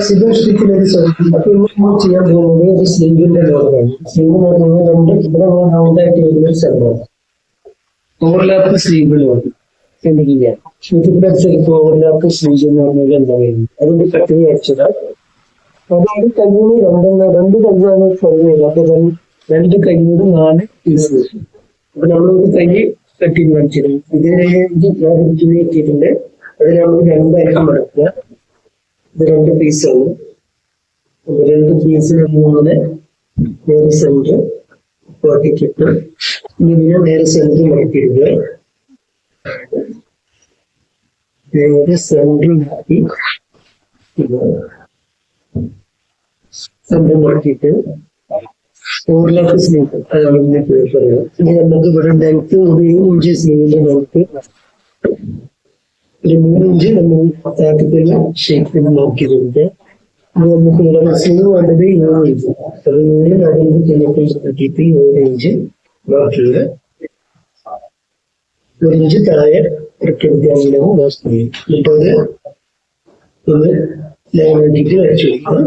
സിബിൾ സ്റ്റിച്ചിലേക്ക് അപ്പൊ ഇന്ന് ചെയ്യാൻ പോകുന്നത് ഒരു സ്ലീവിന്റെ ലോഗാണ്. സ്ലീവ് എന്ന് പറഞ്ഞാൽ രണ്ട് ഇവിടെ റൗണ്ടായിട്ട് വരുന്ന ഒരു സെന്ററാണ്. ഓവർലാപ്പ് സ്ലീവിലാണ് ചെയ്യാൻ. ഓവർലാപ്പ് സ്ലീവ് എന്ന് പറഞ്ഞാൽ എന്താ പറയുന്നത് അതിന്റെ കട്ടിങ് അയച്ചതാണ്. അതായത് കയ്യിന് രണ്ട് കയ്യാണ് ഫോളോ ചെയ്തത്. അപ്പൊ രണ്ട് കയ്യോട് 4 പീസ്. അപ്പൊ നമ്മളൊരു കൈ കട്ടിങ് കാണിച്ചിരുന്നു. ഇതിനെ എത്തിയിട്ടുണ്ട്. അത് നമ്മൾ രണ്ടായിട്ട് മടക്കുക. ഇത് 2 പീസാണ്. 2 പീസ് നമ്മളങ്ങനെ നേരെ സെന്റർ കോട്ടിക്കിട്ട് ഇങ്ങനെ നേരെ സെന്റർ മടക്കിയിടുക. നേരെ സെന്റർ മാറ്റി സെന്റർ മടക്കിയിട്ട് ഓവർലാപ്പ് സ്ലീവ് അതാണ് ഇതിനെ പറയുക. ഇനി നമുക്ക് ഇവിടെ ലെങ്ത് ഒരു 7 ഇഞ്ച് സ്ലീവിന്റെ ലെങ്ത് ഒരു 3 ഇഞ്ച് നമ്മൾ താഴത്തേക്കുള്ള ഷേപ്പിൽ നോക്കിയിട്ടുണ്ട്. നമുക്ക് ഇവിടെ സ്ലീവ് വേണ്ടത് 7 ഇഞ്ച്. അത് 7 4 കെമിക്കൽസ് കട്ടിയിട്ട് 7 ഇഞ്ച് നോക്കിയത് 1 ഇഞ്ച് താഴെ ഇറക്കിയെടുക്കുകയാണെങ്കിൽ നോക്കി എന്നിട്ടത് ഒന്ന് ലൈനാക്കിയിട്ട് വരച്ചു കൊടുക്കുക.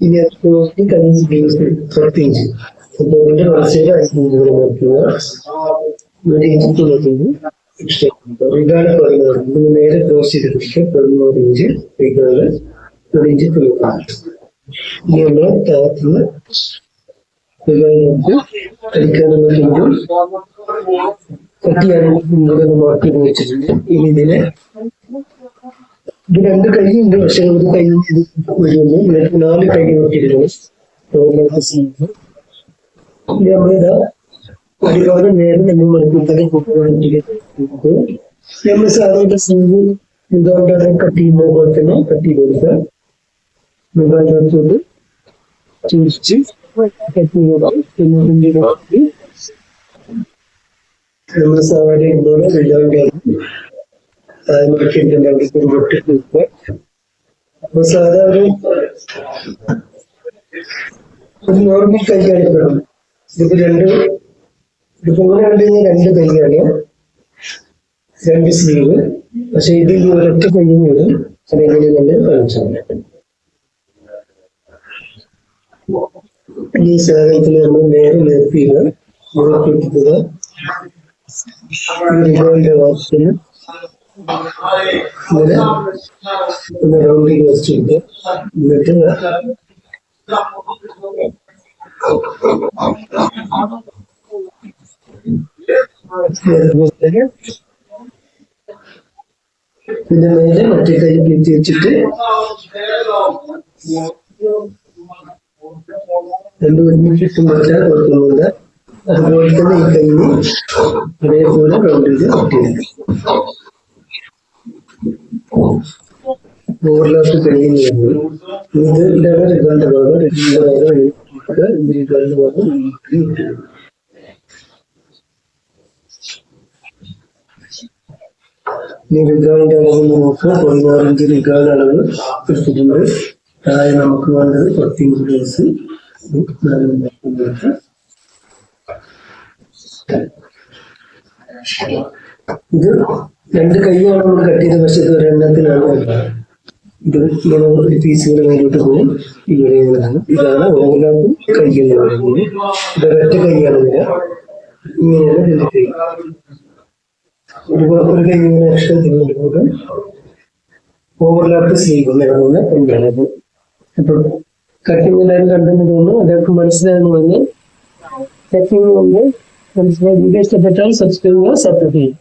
ഇനി അത് നോക്കി കൈസ് ബീൻസ് 10 ഇഞ്ച്. അപ്പോൾ അതിന്റെ വലസൈഡ് 5 ഇഞ്ച് കൂടെ നോക്കുക. 1 ഇഞ്ച് തുളക്കുന്നത് ഇതാണ് പറയുന്നത്. നേരെ ക്രോസ് ചെയ്തിട്ട് 11 ഇഞ്ച് ഇതാണ് 1 ഇഞ്ച് തുളക്കുന്നത്. ഇനി നമ്മൾ താഴത്തുനിന്ന് കളിക്കാനുള്ള തുണ്ടും കട്ടിയാണെങ്കിൽ മാറ്റി വെച്ചിട്ടുണ്ട്. ഇനി ഇതിനെ ഇത് 2 കൈയുണ്ട്, പക്ഷെ ഒരു കൈ ഇത് വരുന്നു. 4 കൈ നോക്കിയിരുന്നു. നമ്മളിതാ അടിഭാഗം നേരെ നമ്മൾ മണിക്കൂർ നമ്മൾ സാധാരണ സ്ലീവ് എന്തുകൊണ്ടാണ് കട്ട് ചെയ്യുന്നത് പോലെ തന്നെ കട്ട് ചെയ്ത് കൊടുക്കുക. മുകളിലോട്ട് തിരിച്ച് കട്ട് ചെയ്യുക. നമ്മൾ സാധാരണ ഇതുപോലെ അപ്പൊ സാധാരണ ഒരു നോർമൽ കൈയാണ് ഇപ്പം. ഇതിപ്പോ ഇതിപ്പോ ഇങ്ങനെ കണ്ടുകഴിഞ്ഞാൽ 2 കൈയാണ്, 2 സ്ലീവ്. പക്ഷെ ഇത് ഈ ഒരൊറ്റ കൈയും വരും. അതെങ്ങനെ തന്നെ കാണിച്ചാൽ ഈ സാധനത്തിൽ നമ്മൾ നേരെ നിർത്തിയില്ല നിർത്തിയിട്ടത് വാക്കിന് ഇങ്ങനെ ഒന്ന് റൗണ്ടിൽ വെച്ചിട്ട് എന്നിട്ട് പിന്നെ മേലെ മറ്റേ കൈ കയറ്റി വെച്ചിട്ട് 2 ഒരുമിച്ച് വെച്ചാൽ കൊടുക്കുന്നുണ്ട്. അതുപോലെ തന്നെ ഈ കൈന് അതേപോലെ റൗണ്ടിൽ കട്ടിയെടുക്കും. ഓവർലാപ്പ് കഴിഞ്ഞു വരുന്നു. ഇത് ഇതാണ് റിഗാളിന്റെ ഭാഗം. റിഗാളിന്റെ ഭാഗം ഇനി റിഗാളിന്റെ അളവ് നോക്കുക. 16 ഇഞ്ച് റിഗാളിന്റെ അളവ് എടുത്തിട്ടുണ്ട്. താഴെ നമുക്ക് വേണ്ടത് 10 ഇഞ്ച് ബേസ്. ഇത് 2 കൈയാണ് നമ്മൾ കട്ട് ചെയ്ത്, പക്ഷെ ഇത് ഒരെണ്ണത്തിലാണ്. ഇത് ഇങ്ങനെ ഒരു പീസുകൾ മേലോട്ട് പോകും. ഇവിടെയാണ് ഇതാണ് ഓവർലാപ്പ് കൈ എന്ന് പറയുന്നത്. ഇതൊരൊറ്റ കൈയാണ് വരിക. ഇങ്ങനെയാണ് ഇതിന്റെ കൈ. ഒരു കൈ ഇങ്ങനെ എക്സ്ട്രാ തിരിഞ്ഞിട്ട് ഓവർലാപ്പ് സ്ലീവ് എന്നാണ് കൊണ്ടുവരുന്നത്. അപ്പൊ കട്ടിങ് എല്ലാവരും കണ്ടെന്ന് തോന്നുന്നു. അതൊക്കെ മനസ്സിലായെന്ന് പറഞ്ഞ് കട്ടിങ് കൊണ്ട് മനസ്സിലായി. വീഡിയോ ഇഷ്ടപ്പെട്ടാൽ സബ്സ്ക്രൈബ് ചെയ്യുക, സപ്പോർട്ട് ചെയ്യുക.